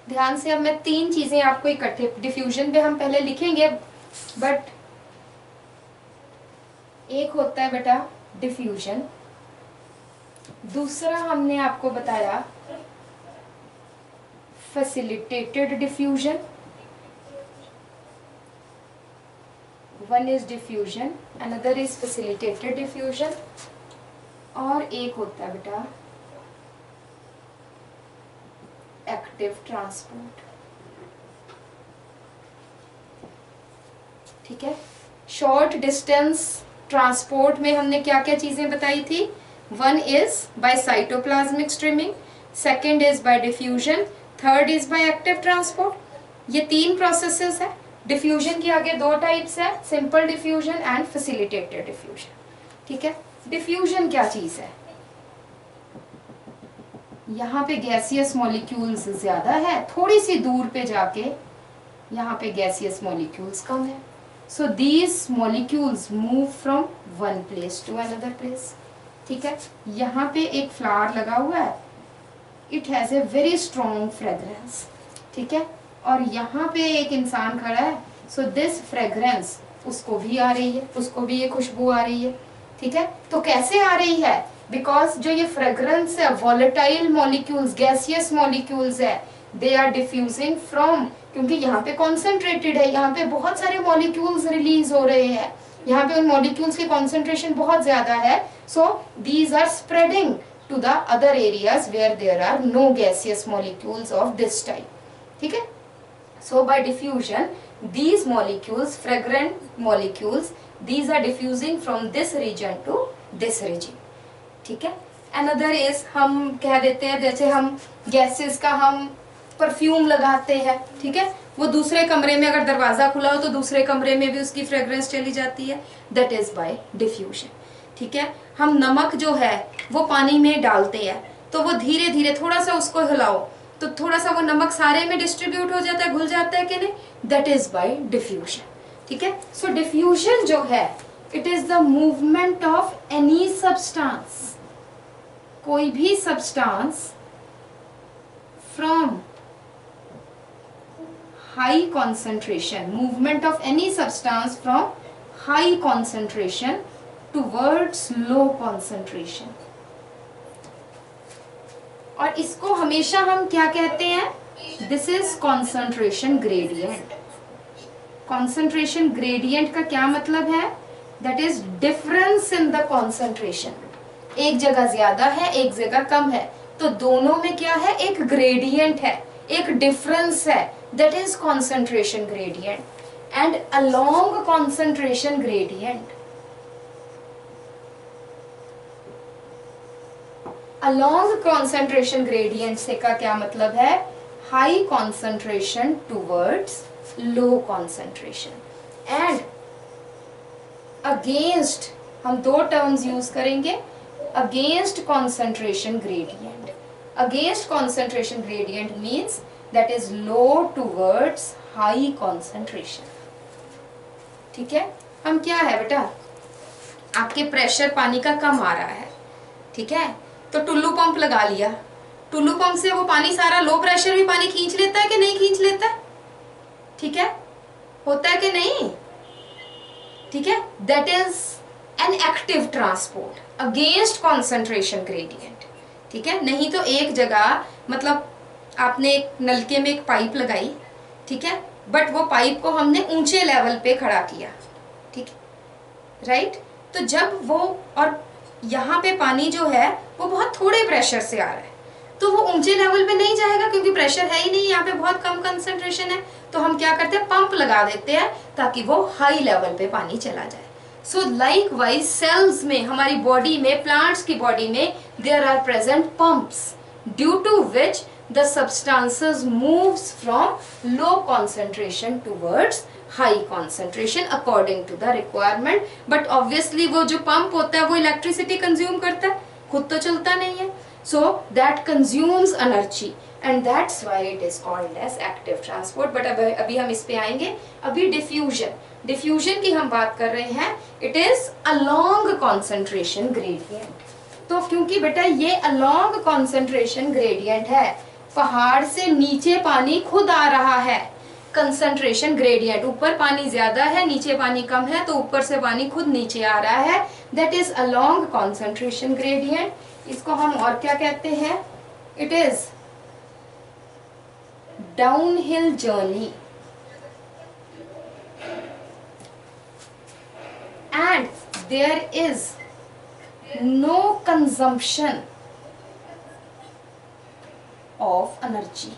ध्यान से अब मैं 3 चीजें आपको इकट्ठे, डिफ्यूजन पे हम पहले लिखेंगे, बट एक होता है बेटा डिफ्यूजन, दूसरा हमने आपको बताया facilitated diffusion, one is diffusion, another is facilitated diffusion, और एक होता है बेटा एक्टिव ट्रांसपोर्ट। ठीक है, शॉर्ट डिस्टेंस ट्रांसपोर्ट में हमने क्या क्या चीजें बताई थी? One is by cytoplasmic streaming, second is by diffusion, third is by active transport. ये 3 प्रोसेसेस है। डिफ्यूजन के आगे 2 टाइप्स है, simple diffusion and facilitated diffusion. ठीक है, डिफ्यूजन क्या चीज है? यहाँ पे गैसियस मॉलिक्यूल्स ज्यादा है, थोड़ी सी दूर पे जाके यहाँ पे गैसियस मॉलिक्यूल्स कम है। So these molecules move from one place to another place. ठीक है, यहाँ पे एक फ्लावर लगा हुआ है, it has a very strong fragrance. ठीक है, और यहाँ पे एक इंसान खड़ा है, सो दिस फ्रेग्रेंस उसको भी आ रही है, उसको भी ये खुशबू आ रही है। ठीक है, तो कैसे आ रही है? बिकॉज जो ये फ्रेग्रेंस है, वॉलेटाइल मॉलिक्यूल्स, गैसियस मॉलिक्यूल्स है, दे आर डिफ्यूजिंग फ्रॉम, क्योंकि यहाँ पे कॉन्सेंट्रेटेड है, यहाँ पे बहुत सारे मॉलिक्यूल्स रिलीज हो रहे हैं, यहाँ पे उन मॉलिक्यूल्स की कॉन्सेंट्रेशन बहुत ज्यादा है। So these are spreading to the other areas where there are no gaseous molecules of this type. ठीक है, so by diffusion these molecules, fragrant molecules, these are diffusing from this region to this region. ठीक है, another is हम कह देते हैं, जैसे हम गैसेस का हम परफ्यूम लगाते हैं, ठीक है, वो दूसरे कमरे में अगर दरवाजा खुला हो तो दूसरे कमरे में भी उसकी फ्रेग्रेंस चली जाती है, that is by diffusion. ठीक है, हम नमक जो है वो पानी में डालते हैं, तो वो धीरे धीरे थोड़ा सा उसको हिलाओ तो थोड़ा सा वो नमक सारे में डिस्ट्रीब्यूट हो जाता है, घुल जाता है कि नहीं, दैट इज बाय डिफ्यूजन। ठीक है, सो डिफ्यूजन जो है it is the movement of any substance, कोई भी substance from high concentration, movement of any substance from high concentration towards low concentration. और इसको हमेशा हम क्या कहते हैं? This is concentration gradient. Concentration gradient का क्या मतलब है? That is difference in the concentration. एक जगह ज्यादा है, एक जगह कम है, तो दोनों में क्या है? एक ग्रेडियंट है, एक डिफरेंस है, that is concentration gradient. And along concentration gradient, along concentration gradient से का क्या मतलब है? high concentration towards low concentration. and against, हम 2 terms use करेंगे, against concentration gradient. against concentration gradient means that is low towards high concentration. ठीक है, हम क्या है बेटा, आपके प्रेशर पानी का कम आ रहा है, ठीक है, तो टुल्लू पंप लगा लिया, टुल्लू पंप से वो पानी सारा, लो प्रेशर भी पानी खींच लेता है कि नहीं खींच लेता है? ठीक है, होता है कि नहीं? ठीक है, that is an active transport against concentration gradient. ठीक है, नहीं तो एक जगह, मतलब आपने एक नलके में एक पाइप लगाई, ठीक है, बट वो पाइप को हमने ऊंचे लेवल पे खड़ा किया, ठीक है, राइट, तो जब वो, और यहाँ पे पानी जो है वो बहुत थोड़े प्रेशर से आ रहा है, तो वो ऊंचे लेवल पे नहीं जाएगा क्योंकि प्रेशर है ही नहीं, यहाँ पे बहुत कम कंसंट्रेशन है, तो हम क्या करते हैं? पंप लगा देते हैं ताकि वो हाई लेवल पे पानी चला जाए। सो लाइक वाइज सेल्स में, हमारी बॉडी में, प्लांट्स की बॉडी में there are present pumps due to which the substances moves from low concentration towards high concentration according to the requirement. But obviously वो जो पंप होता है वो इलेक्ट्रिसिटी कंज्यूम करता है, खुद तो चलता नहीं है, so that consumes energy and that's why it is called as active transport. But अभी हम इस पे आएंगे। अभी डिफ्यूजन, डिफ्यूजन की हम बात कर रहे हैं, it is along concentration gradient. तो क्योंकि बेटा ये अलोंग कॉन्सेंट्रेशन ग्रेडियंट है, पहाड़ से नीचे पानी खुद आ रहा है, कंसंट्रेशन ग्रेडियंट, ऊपर पानी ज्यादा है नीचे पानी कम है, तो ऊपर से पानी खुद नीचे आ रहा है, that is along concentration gradient. इसको हम और क्या कहते हैं? It is downhill journey, and there is no consumption of energy।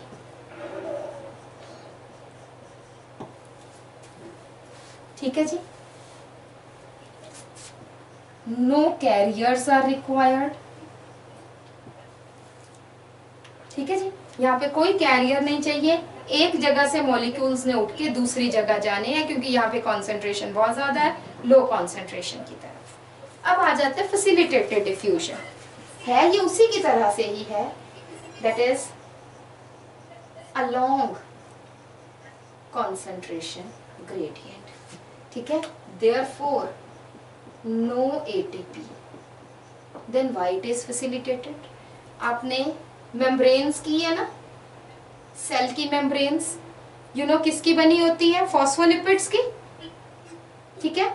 ठीक है जी। No carriers are required. ठीक है जी, यहाँ पे कोई कैरियर नहीं चाहिए, एक जगह से मॉलिक्यूल्स ने उठ के दूसरी जगह जाने हैं, क्योंकि यहाँ पे कॉन्सेंट्रेशन बहुत ज्यादा है, लो कॉन्सेंट्रेशन की तरफ। अब आ जाते हैं फैसिलिटेटेड डिफ्यूजन, है ये उसी की तरह से ही है, that is along concentration gradient. ठीक है, therefore no ATP, then why it is facilitated. आपने मेम्ब्रेन्स की है ना, सेल की मेम्ब्रेन्स, यू नो किसकी बनी होती है? फॉस्फोलिपिड्स की। ठीक है,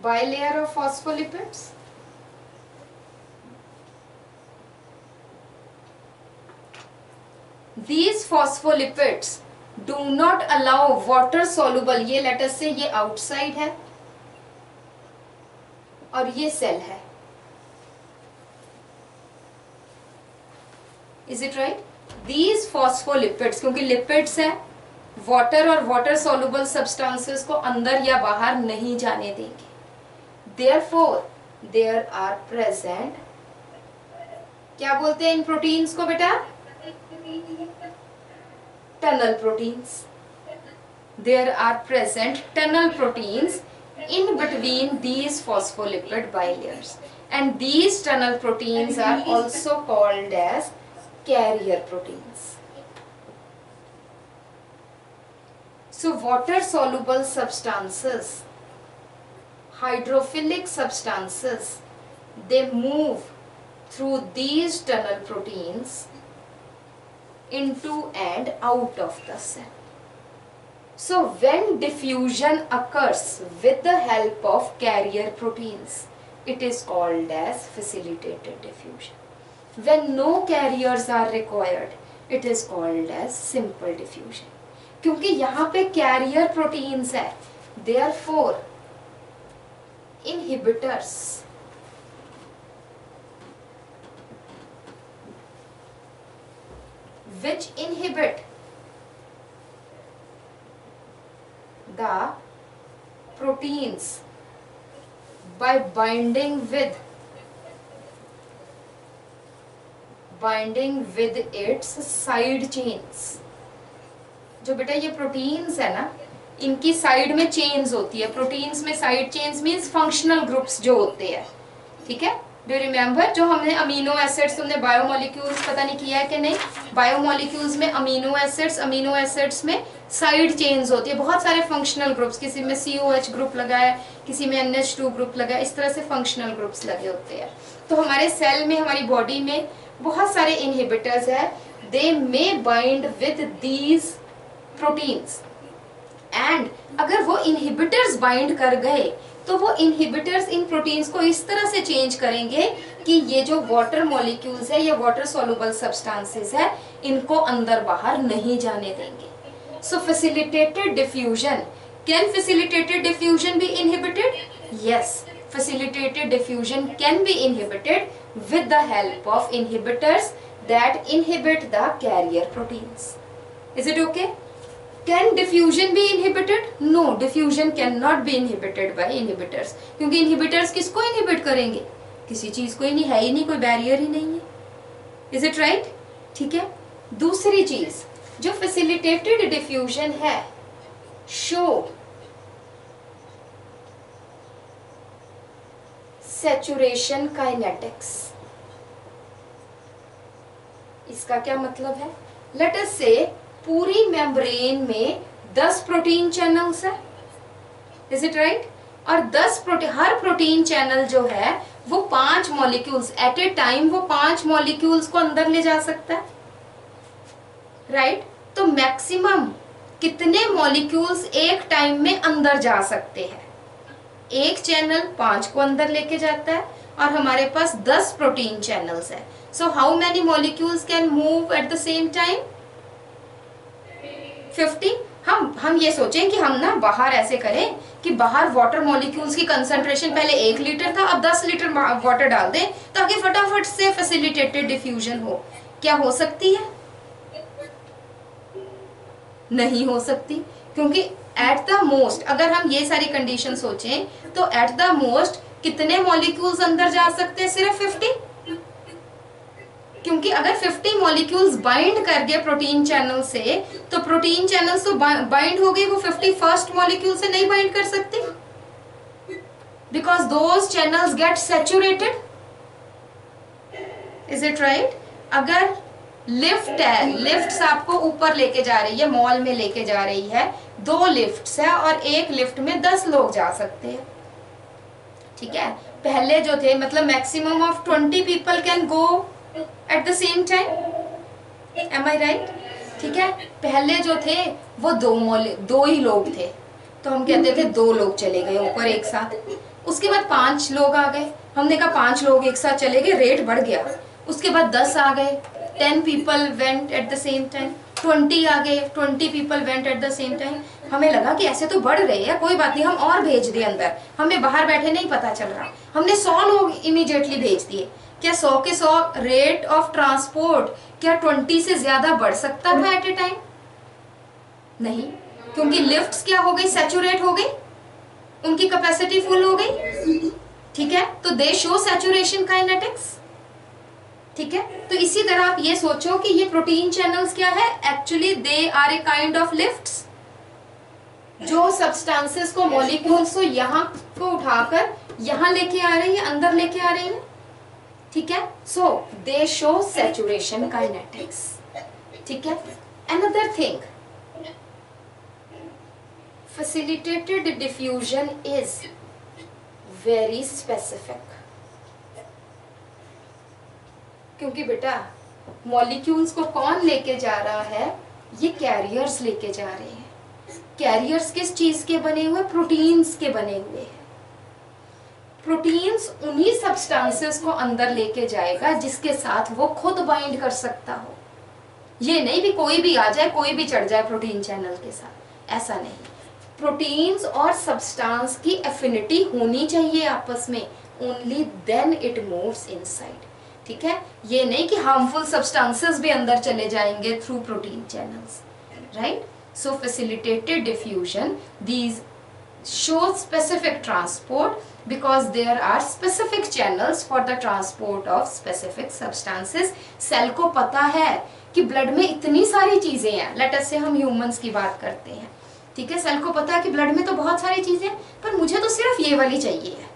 bilayer of phospholipids, these phospholipids do not allow water soluble, ये लेटर से ये आउटसाइड है और ये सेल है, is it right? these phospholipids, क्योंकि लिपिड्स है, वाटर और वाटर soluble सब्सटेंसेस को अंदर या बाहर नहीं जाने देंगे, therefore there are present, क्या बोलते हैं इन प्रोटीन्स को बेटा? tunnel proteins। There are present tunnel proteins in between these phospholipid bilayers, and these tunnel proteins are also called as carrier proteins। So water soluble substances, hydrophilic substances, they move through these tunnel proteins into and out of the cell। So when diffusion occurs with the help of carrier proteins, it is called as facilitated diffusion। When no carriers are required, it is called as simple diffusion। क्योंकि यहाँ पे carrier proteins है, therefore inhibitors which inhibit the proteins by binding with its side chains। जो बेटा ये proteins है ना, इनकी साइड में चेन्स होती है, प्रोटीन्स में side chains means functional groups जो होते हैं। ठीक है, डू रिमेम्बर जो हमने अमीनो एसिड्स, तुमने बायोमोलिक्यूल्स पता नहीं किया है कि नहीं? बायोमोलिक्यूल्स में अमीनो एसिड्स में साइड चेन्स होती है, बहुत सारे फंक्शनल ग्रुप्स, किसी में COH ग्रुप लगा है, किसी में NH2 ग्रुप लगा है, इस तरह से फंक्शनल ग्रुप्स लगे होते हैं। तो हमारे सेल में, हमारी बॉडी में बहुत सारे इनहिबिटर्स है, they may bind with these proteins, and अगर वो इनहिबिटर्स बाइंड कर गए तो वो इनहिबिटर्स इन प्रोटीन्स को इस तरह से चेंज करेंगे कि ये जो वाटर मॉलिक्यूल्स है, ये वाटर सॉल्युबल सब्सटेंसेस है, इनको अंदर बाहर नहीं जाने देंगे। So facilitated diffusion, can facilitated diffusion be inhibited? Yes, facilitated diffusion can be inhibited with the help of inhibitors that inhibit the carrier proteins। Is it okay? Can diffusion be inhibited? No, diffusion cannot be inhibited by inhibitors, क्योंकि inhibitors किसको inhibit करेंगे? किसी चीज को ही नहीं, है ही नहीं, कोई बैरियर ही नहीं है। Is it right? ठीक है। दूसरी चीज जो facilitated diffusion है, show saturation kinetics। इसका क्या मतलब है? लेट अस से पूरी मेम्ब्रेन में 10 प्रोटीन चैनल्स है, इज इट राइट? और 10 प्रोटीन, हर प्रोटीन चैनल जो है वो 5 मॉलिक्यूल्स एट ए टाइम, वो 5 मॉलिक्यूल्स को अंदर ले जा सकता है, राइट? तो मैक्सिमम कितने मॉलिक्यूल्स एक टाइम में अंदर जा सकते हैं? एक चैनल 5 को अंदर लेके जाता है और हमारे पास 10 प्रोटीन चैनल्स है। So how many molecules can move at the same time? 50। हम ये सोचें कि हम ना बाहर ऐसे करें कि बाहर वाटर मॉलिक्यूल्स की कंसंट्रेशन पहले 1 लीटर था, अब 10 लीटर वाटर डाल दें ताकि फटाफट से फैसिलिटेटेड डिफ्यूजन हो। क्या हो सकती है? नहीं हो सकती, क्योंकि एट द मोस्ट, अगर हम ये सारी कंडीशन सोचें तो एट द मोस्ट कितने मॉलिक्यूल्स अंदर जा सकते हैं? सिर्फ 50। क्योंकि अगर 50 मॉलिक्यूल्स बाइंड कर गए प्रोटीन चैनल से, तो प्रोटीन चैनल्स तो बाइंड हो गई, वो 50 फर्स्ट मॉलिक्यूल से नहीं बाइंड कर सकती, because those channels gate saturated, is it right? अगर लिफ्ट है, लिफ्ट्स आपको ऊपर लेके जा रही है, मॉल में लेके जा रही है, 2 लिफ्ट्स है और एक लिफ्ट में 10 लोग जा सकते हैं, ठीक है? पहले जो थे, मतलब maximum of 20 people can go at the same time, am I right? ठीक है, पहले जो थे वो 2 ही लोग थे, तो हम कहते थे 2 लोग चले गए ऊपर एक साथ। उसके बाद 5 लोग आ गए, हमने कहा 5 लोग एक साथ चले गए, रेट बढ़ गया। उसके बाद 10 आ गए, 10 people went at the same time, 20 आ गए, 20 people went at the same time। हमें लगा कि ऐसे तो बढ़ रहे हैं, कोई बात नहीं, हम और भेज दिए अंदर, हमें बाहर बैठे नहीं पता चल रहा, हमने 100 लोग इमीडिएटली भेज दिए। क्या 100 के 100 रेट ऑफ ट्रांसपोर्ट क्या 20 से ज्यादा बढ़ सकता था एट ए टाइम? नहीं, क्योंकि लिफ्ट्स क्या हो गई? सैचुरेट हो गई, उनकी कैपेसिटी फुल हो गई, ठीक है? तो दे शो सैचुरेशन काइनेटिक्स, ठीक है? तो इसी तरह आप ये सोचो कि ये प्रोटीन चैनल्स क्या है? Actually they are a kind of lifts, जो सब्सटेंसेस को, मॉलिक्यूल्स को यहाँ को उठाकर यहाँ लेके आ रही है, अंदर लेके आ रही है, ठीक है? सो दे शो सैचुरेशन काइनेटिक्स, ठीक है? Another thing, facilitated diffusion is very specific, क्योंकि बेटा मॉलिक्यूल्स को कौन लेके जा रहा है? ये कैरियर्स लेके जा रहे हैं। कैरियर्स किस चीज के बने हुए? प्रोटीन्स के बने हुए हैं। प्रोटीन्स उन्हीं सब्सटेंसेस को अंदर लेके जाएगा जिसके साथ वो खुद बाइंड कर सकता हो। ये नहीं भी कोई भी आ जाए, कोई भी चढ़ जाए प्रोटीन चैनल के साथ, ऐसा नहीं। प्रोटीन्स और सब्सटेंस की एफिनिटी होनी चाहिए आपस में, only then it moves inside, ठीक है? ये नहीं कि हार्मफुल सब्सटेंसेस भी अंदर चले जाएंगे through protein channels, right? So facilitated diffusion, these show specific transport because there are specific channels for the transport of specific substances। Cell को पता है कि ब्लड में इतनी सारी चीजें हैं, लेट अस से हम ह्यूमंस की बात करते हैं, ठीक है? सेल को पता है कि ब्लड में तो बहुत सारी चीजें हैं, पर मुझे तो सिर्फ ये वाली चाहिए है,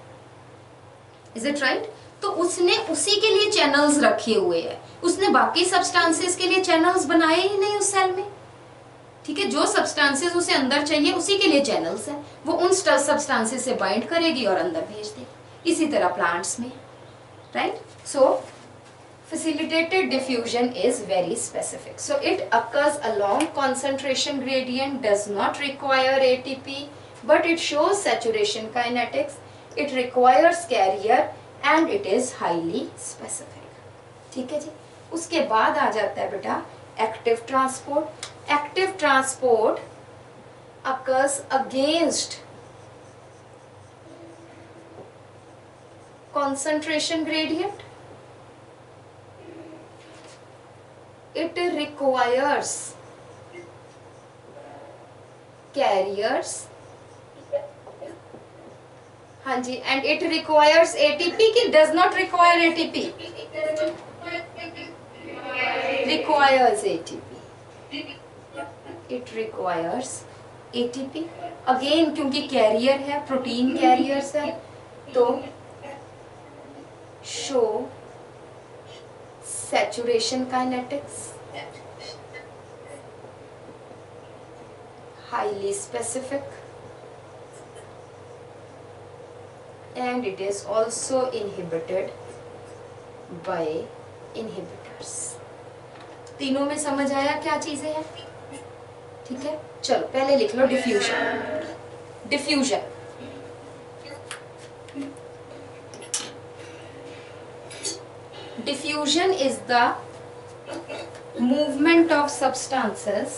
इज इट राइट? तो उसने उसी के लिए चैनल्स रखे हुए हैं, उसने बाकी सब्सटेंसेस के लिए चैनल्स बनाए ही नहीं उस सेल में, ठीक है? जो सब्सटेंसेस उसे अंदर चाहिए उसी के लिए चैनल्स है, वो उन सब्सटेंसेस से बाइंड करेगी और अंदर भेज देगी। इसी तरह प्लांट्स में, right? So facilitated diffusion is very specific, so it occurs along concentration gradient, does not require ATP, but it shows saturation kinetics, it requires carrier and it is highly specific, ठीक है जी? उसके बाद आ जाता है बेटा active transport. Active transport occurs against concentration gradient, it requires carriers, हाँ जी, and it requires ATP कि does not require ATP? requires ATP, it requires ATP again, क्योंकि कैरियर है, प्रोटीन कैरियर्स है, तो show saturation kinetics, highly specific, and it is also inhibited by inhibitors. तीनों में समझ आया क्या चीजें हैं? ठीक है, चलो पहले लिख लो diffusion. Diffusion diffusion is the movement of substances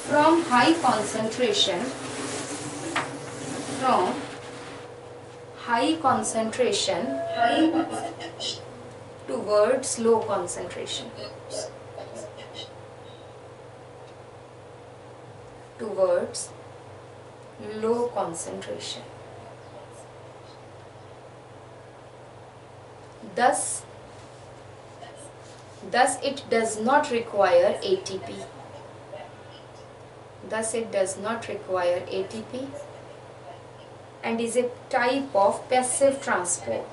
from high concentration towards low concentration, thus it does not require ATP. And is a type of passive transport.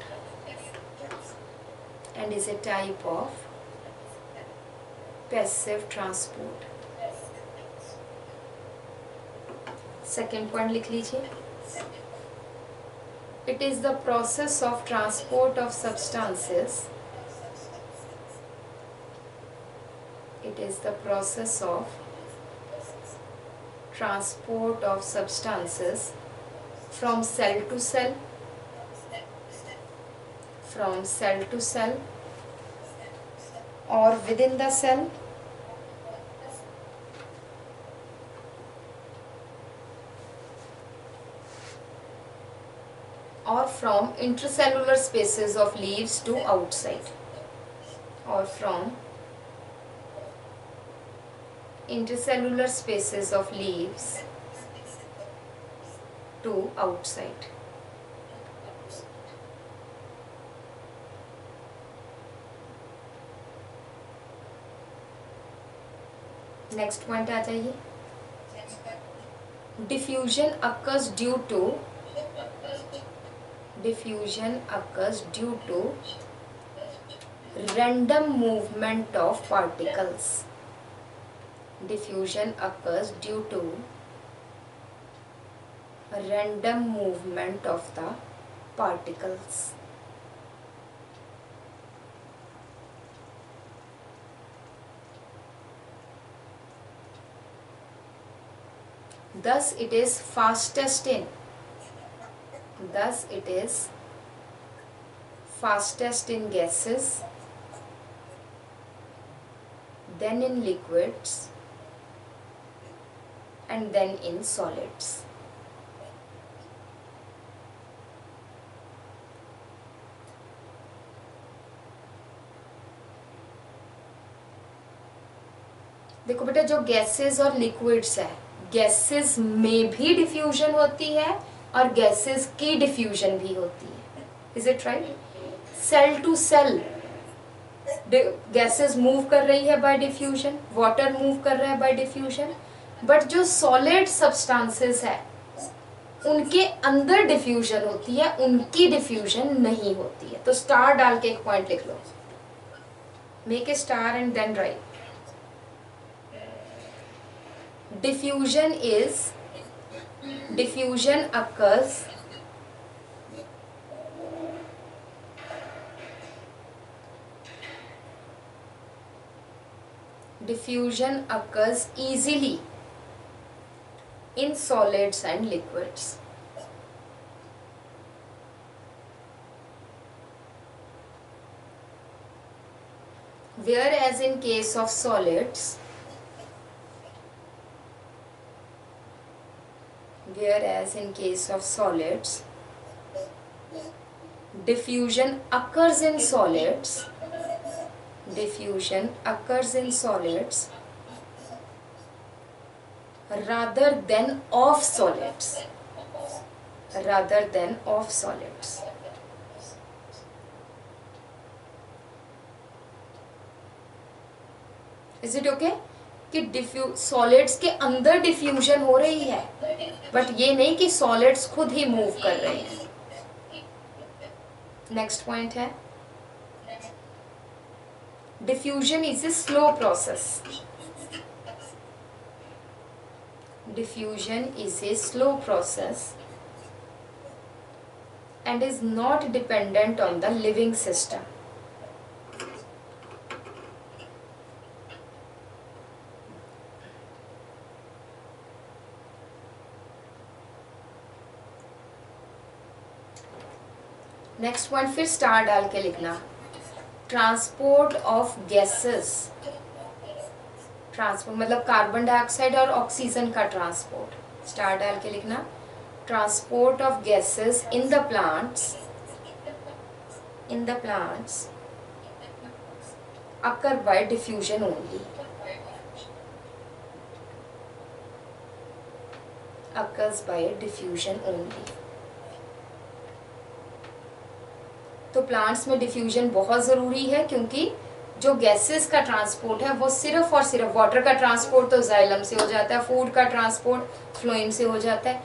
Second point लिख लीजिए. It is the process of transport of substances. From cell to cell, or within the cell, or from intracellular spaces of leaves to outside, Next point आ जाइए. Diffusion occurs due to random movement of particles. Thus it is fastest in gases, then in liquids, and then in solids. देखो बेटा, जो gases और liquids है, gases में भी diffusion होती है और गैसेस की डिफ्यूजन भी होती है. Is it right? Cell to cell gases move कर रही है बाय डिफ्यूजन, वाटर मूव कर रहा है बाय डिफ्यूजन, बट जो सॉलिड सब्सटेंसेस है उनके अंदर डिफ्यूजन होती है, उनकी डिफ्यूजन नहीं होती है. तो स्टार डाल के एक पॉइंट लिख लो. Make a star and then write. Diffusion occurs easily in solids and liquids. Whereas in case of solids, diffusion occurs in solids rather than of solids. Is it okay? कि solids के अंदर diffusion हो रही है, but ये नहीं कि solids खुद ही मूव कर रहे हैं. नेक्स्ट पॉइंट है diffusion is a slow process. Diffusion is a slow process and is not dependent on the living system. Next point फिर स्टार डाल के लिखना. ट्रांसपोर्ट ऑफ गैसेस, ट्रांसपोर्ट मतलब कार्बन डाइऑक्साइड और ऑक्सीजन का ट्रांसपोर्ट. स्टार डाल के लिखना. Transport of gases in the plants occur by diffusion only. Occurs by diffusion only. तो प्लांट्स में डिफ्यूजन बहुत ज़रूरी है क्योंकि जो गैसेस का ट्रांसपोर्ट है वो सिर्फ और सिर्फ वाटर का ट्रांसपोर्ट तो जाइलम से हो जाता है, फूड का ट्रांसपोर्ट फ्लोएम से हो जाता है,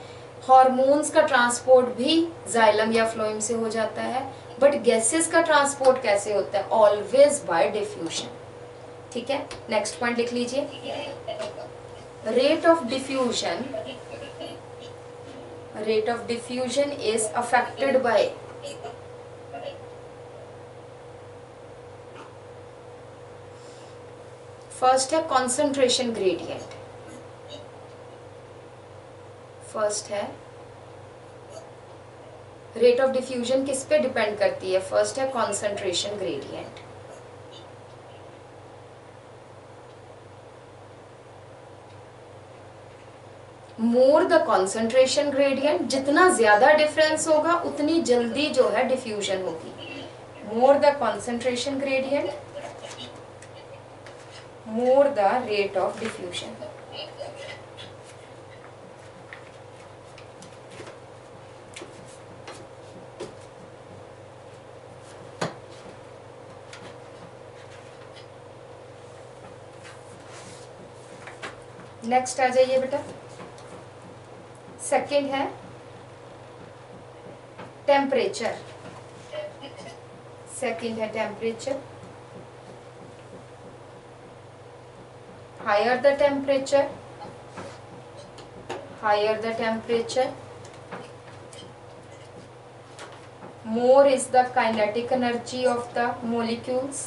हार्मोन्स का ट्रांसपोर्ट भी जाइलम या फ्लोएम से हो जाता है, बट गैसेस का ट्रांसपोर्ट कैसे होता है? Always bye diffusion. ठीक है, नेक्स्ट पॉइंट लिख लीजिए. Rate of diffusion is affected by first है कॉन्सेंट्रेशन ग्रेडियंट. फर्स्ट है रेट ऑफ डिफ्यूजन किस पे डिपेंड करती है? फर्स्ट है concentration gradient. More the concentration gradient, जितना ज्यादा डिफरेंस होगा उतनी जल्दी जो है डिफ्यूजन होगी. More the concentration gradient, more the rate of diffusion. Next आ जाइए बेटा. सेकंड है टेम्परेचर. सेकंड है temperature. higher the temperature, more is the kinetic energy of the molecules,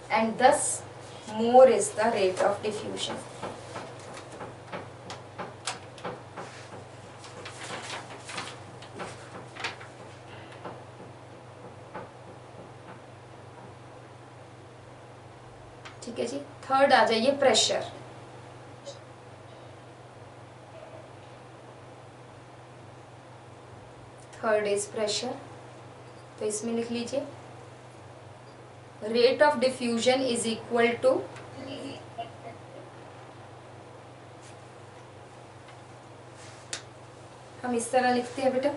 and thus more is the rate of diffusion. ठीक है जी. Third आ जाइए pressure. Third is pressure. तो इसमें लिख लीजिए rate of diffusion is equal to हम इस तरह लिखते हैं बेटा.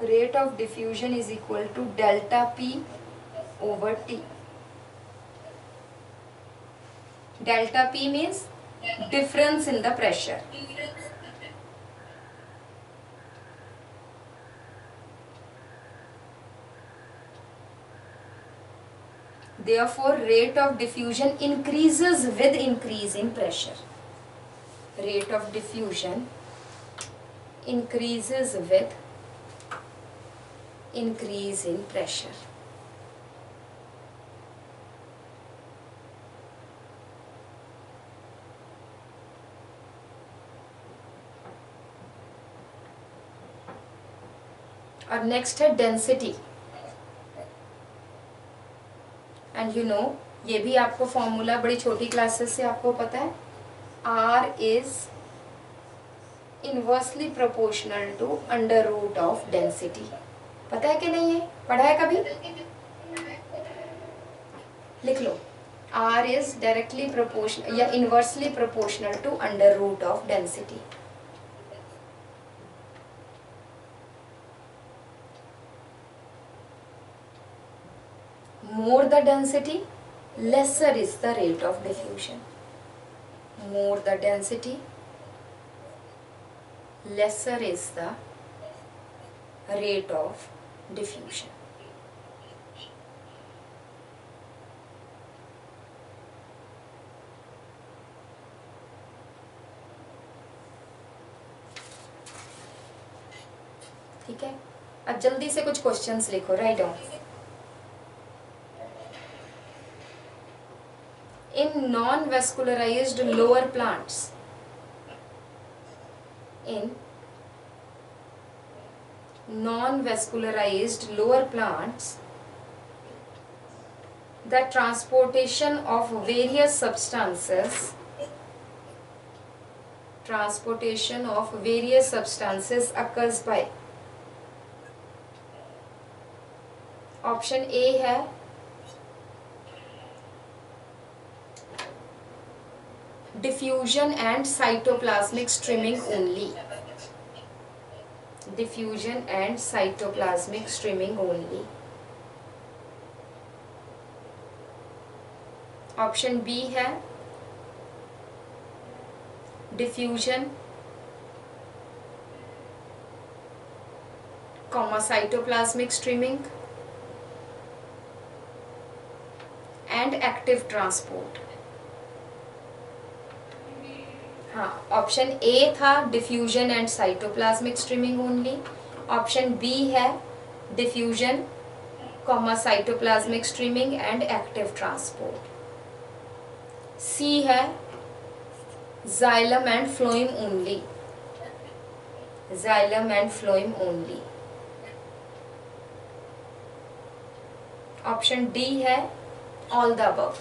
Rate of diffusion is equal to delta P over T. Delta P means difference in the pressure. Therefore, rate of diffusion increases with increase in pressure. Rate of diffusion increases with increase in pressure. और next है density. And you know ये भी आपको formula बड़ी छोटी classes से आपको पता है. R is inversely proportional to under root of density. पता है कि नहीं? है पढ़ा है कभी? लिख लो. R इज डायरेक्टली प्रोपोर्शनल या inversely proportional to under root of density. More the density, lesser is the rate of diffusion. more the density, lesser is the rate of diffusion. ठीक है, अब जल्दी से कुछ क्वेश्चंस लिखो, write down. In non-vascularized lower plants, in non-vascularized lower plants, the transportation of various substances occurs by. Option A है diffusion and cytoplasmic streaming only. Diffusion and cytoplasmic streaming only. Option B है diffusion, cytoplasmic streaming and active transport. हाँ, option A था diffusion and cytoplasmic streaming only. Option B है diffusion, cytoplasmic streaming and active transport. C है xylem and phloem only. Xylem and phloem only. Option D है all the above.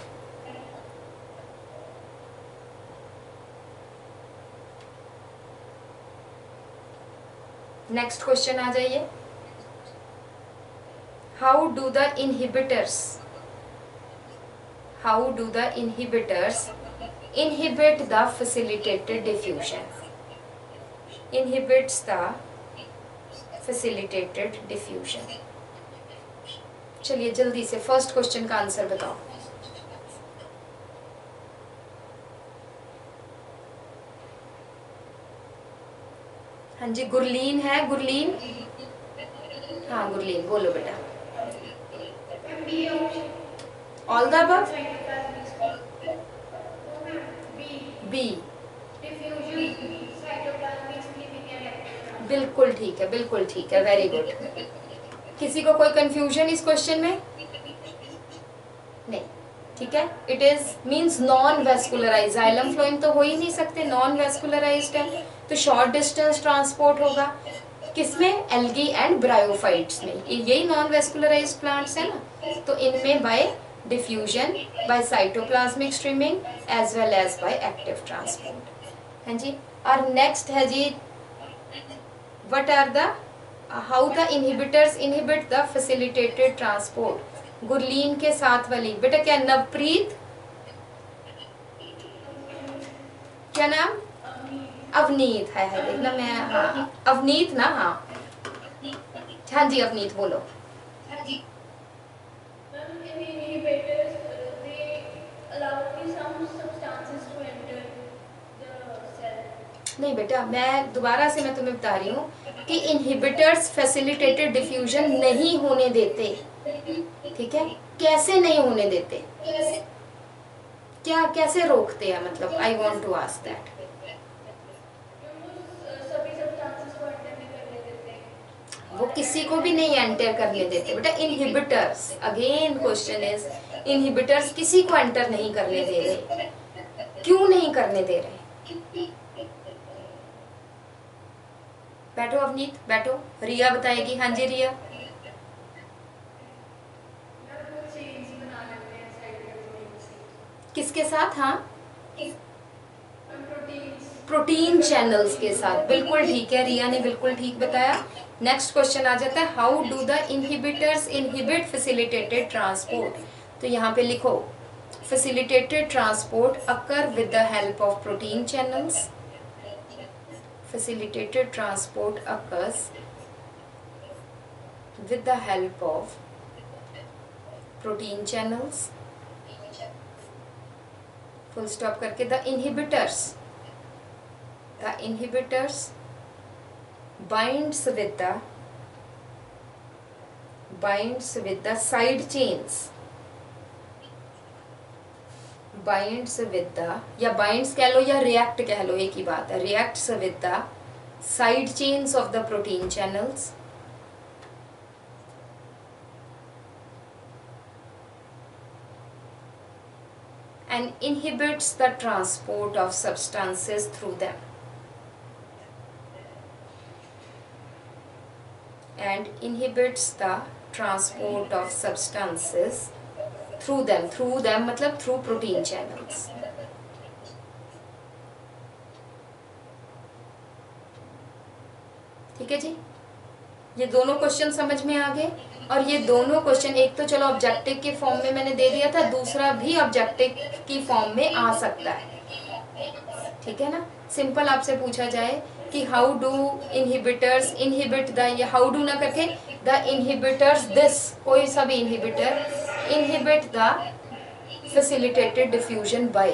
Next question आ जाइए. How do the inhibitors inhibit the facilitated diffusion? Inhibits the facilitated diffusion. चलिए जल्दी से first question का answer बताओ. हाँ जी, गुरलीन है. गुरलीन, हाँ गुरलीन बोलो बेटा. All the above. बी. बिल्कुल ठीक है, बिल्कुल ठीक है, वेरी गुड. किसी को कोई कंफ्यूजन इस क्वेश्चन में? नहीं, ठीक है. It is means non vascularise. Xylem phloem तो हो ही नहीं सकते, नॉन वेस्कुलराइज्ड है, तो शॉर्ट डिस्टेंस ट्रांसपोर्ट होगा. किसमें? एल्गी एंड ब्रायोफाइट्स में. यही नॉन वेस्कुलराइज्ड प्लांट्स है ना, तो इनमें by diffusion, by cytoplasmic streaming as well as by active transport. हाँ जी. और नेक्स्ट है जी, what are the how the inhibitors inhibit the facilitated transport. Gurleen के साथ वाली बेटा क्या? नवप्रीत, क्या नाम? अवनीत है देखना. मैं हाँ अवनीत ना. हाँ जी अवनीत बोलो. नहीं बेटा, मैं दोबारा से तुम्हें बता रही हूँ कि इनहिबिटर्स फैसिलिटेटेड डिफ्यूजन नहीं होने देते. ठीक है, कैसे नहीं होने देते? क्या कैसे रोकते हैं? मतलब I want to ask that. वो किसी को भी नहीं एंटर करने देते बेटा. Inhibitors, again question is, inhibitors किसी को एंटर नहीं करने दे रहे. क्यों नहीं करने दे रहे? बैठो अवनीत, बैठो. रिया बताएगी. हाँ जी रिया. किसके साथ? हाँ, प्रोटीन चैनल्स के साथ. बिल्कुल ठीक है, रिया ने बिल्कुल ठीक बताया. नेक्स्ट क्वेश्चन आ जाता है, how do the inhibitors inhibit facilitated transport. तो यहाँ पे लिखो, facilitated transport occur with the help of protein channels. Facilitated transport occurs with the help of protein channels. Full stop करके the inhibitors binds with the side chains, binds with the, या binds कह लो या react कह लो, एक ही बात है, reacts with the side chains of the protein channels and inhibits the transport of substances through them. And inhibits the transport of substances through them मतलब through protein channels. ठीक है जी, ये दोनों क्वेश्चन समझ में आ गए। और ये दोनों क्वेश्चन, एक तो चलो ऑब्जेक्टिव के फॉर्म में मैंने दे दिया था, दूसरा भी ऑब्जेक्टिव की फॉर्म में आ सकता है, ठीक है ना। सिंपल आपसे पूछा जाए कि how do inhibitors inhibit the, या हाउ डू ना करके द इनहिबिटर्स दिस, कोई सा भी inhibitor inhibit the facilitated diffusion by,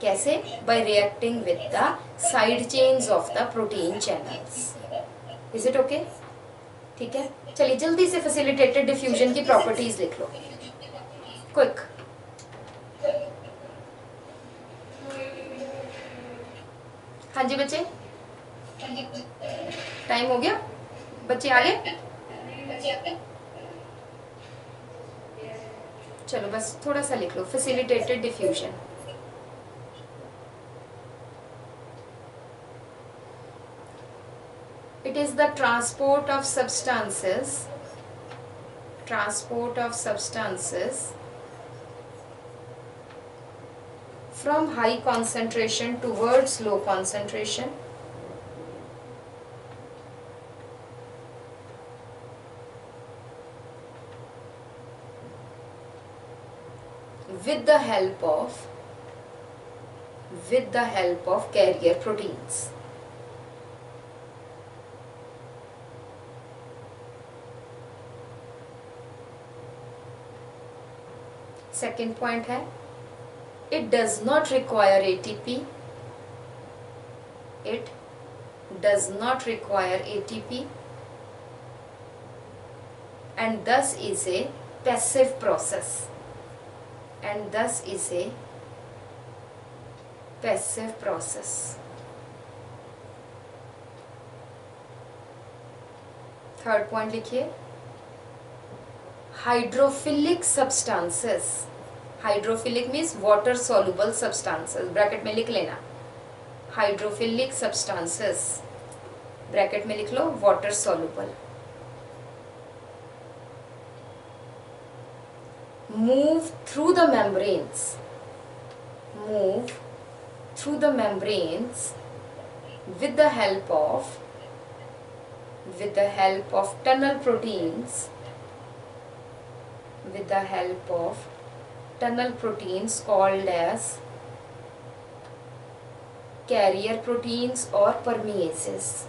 कैसे, by reacting with the side chains of the protein channels. Is it okay? ठीक है, चलिए जल्दी से फैसिलिटेटेड डिफ्यूजन की प्रॉपर्टीज लिख लो, क्विक। हाँ जी बच्चे, टाइम हो गया, बच्चे आ गए? चलो बस थोड़ा सा लिख लो, facilitated diffusion. It is the transport of substances from high concentration towards low concentration with the help of carrier proteins. Second point है, it does not require ATP, and thus is a passive process, third point लिखिए, hydrophilic substances, hydrophilic means water soluble substances, bracket में लिख लेना, hydrophilic substances, bracket में लिख लो water soluble, move through the membranes with the help of tunnel proteins called as carrier proteins or permeases.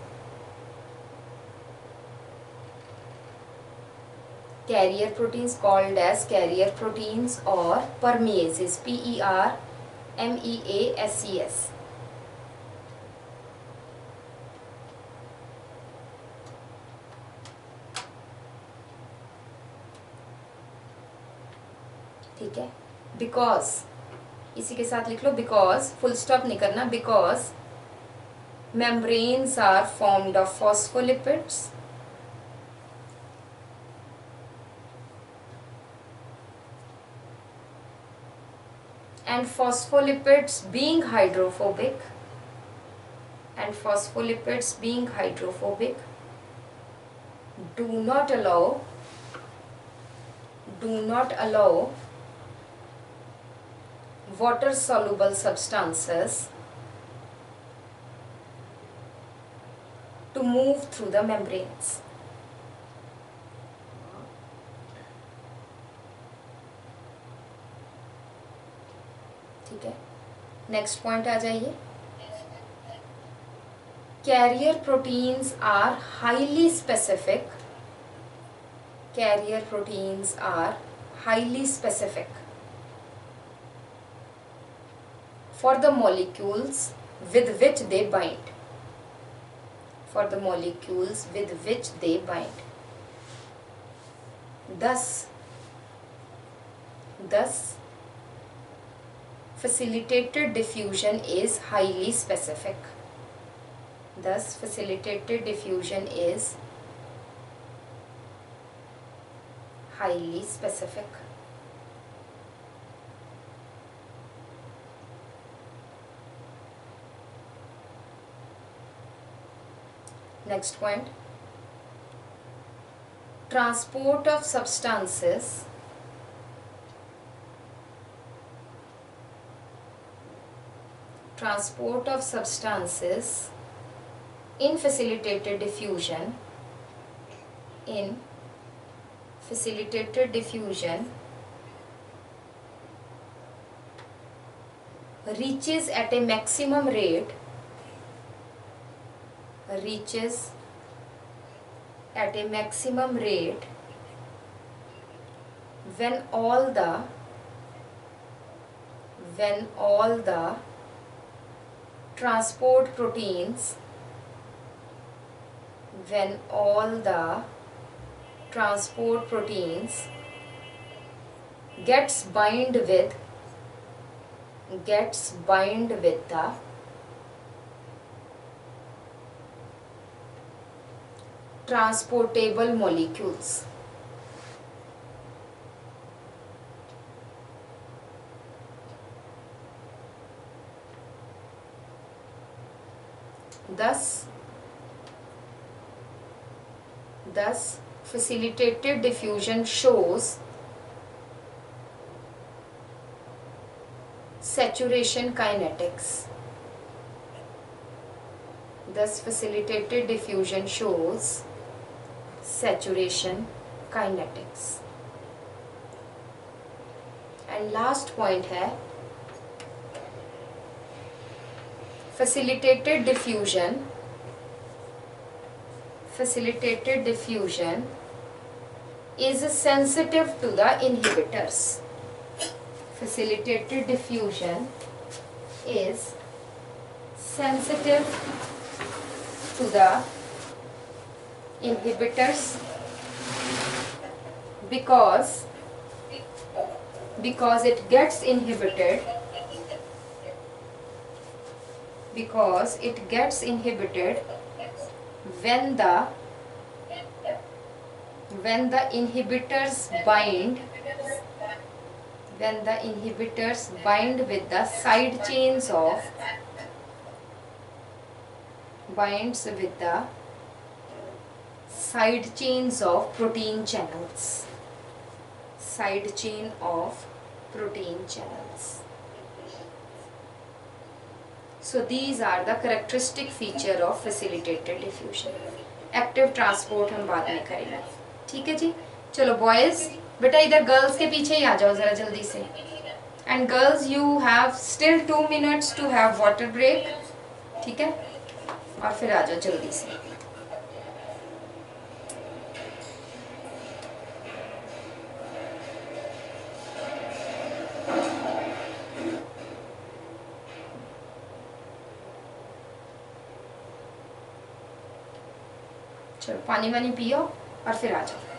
Carrier proteins called as carrier proteins or permeases, PERMEASES. ठीक है, because इसी के साथ लिख लो, because, full stop नहीं करना, because membranes are formed of phospholipids and phospholipids being hydrophobic do not allow water soluble substances to move through the membranes. ठीक है, नेक्स्ट पॉइंट आ जाइए, carrier proteins are highly specific, for the molecules with which they bind. For the molecules with which they bind. Thus, facilitated diffusion is highly specific. Thus, facilitated diffusion is highly specific. Next point. Transport of substances in facilitated diffusion reaches at a maximum rate when all the transport proteins gets bind with the transportable molecules. Thus, facilitated diffusion shows saturation kinetics. And last point है facilitated diffusion is sensitive to the inhibitors. Facilitated diffusion is sensitive to the inhibitors because it gets inhibited when the inhibitors bind with the side chains of protein channels. So these are the characteristic feature of facilitated diffusion. Active transport हम बाद में करेंगे. ठीक है जी. चलो boys बेटा इधर girls के पीछे ही आ जाओ जरा जल्दी से. And girls you have still 2 minutes to have water break. ठीक है और फिर आ जाओ जल्दी से. चलो पानी वानी पियो और फिर आ जाओ.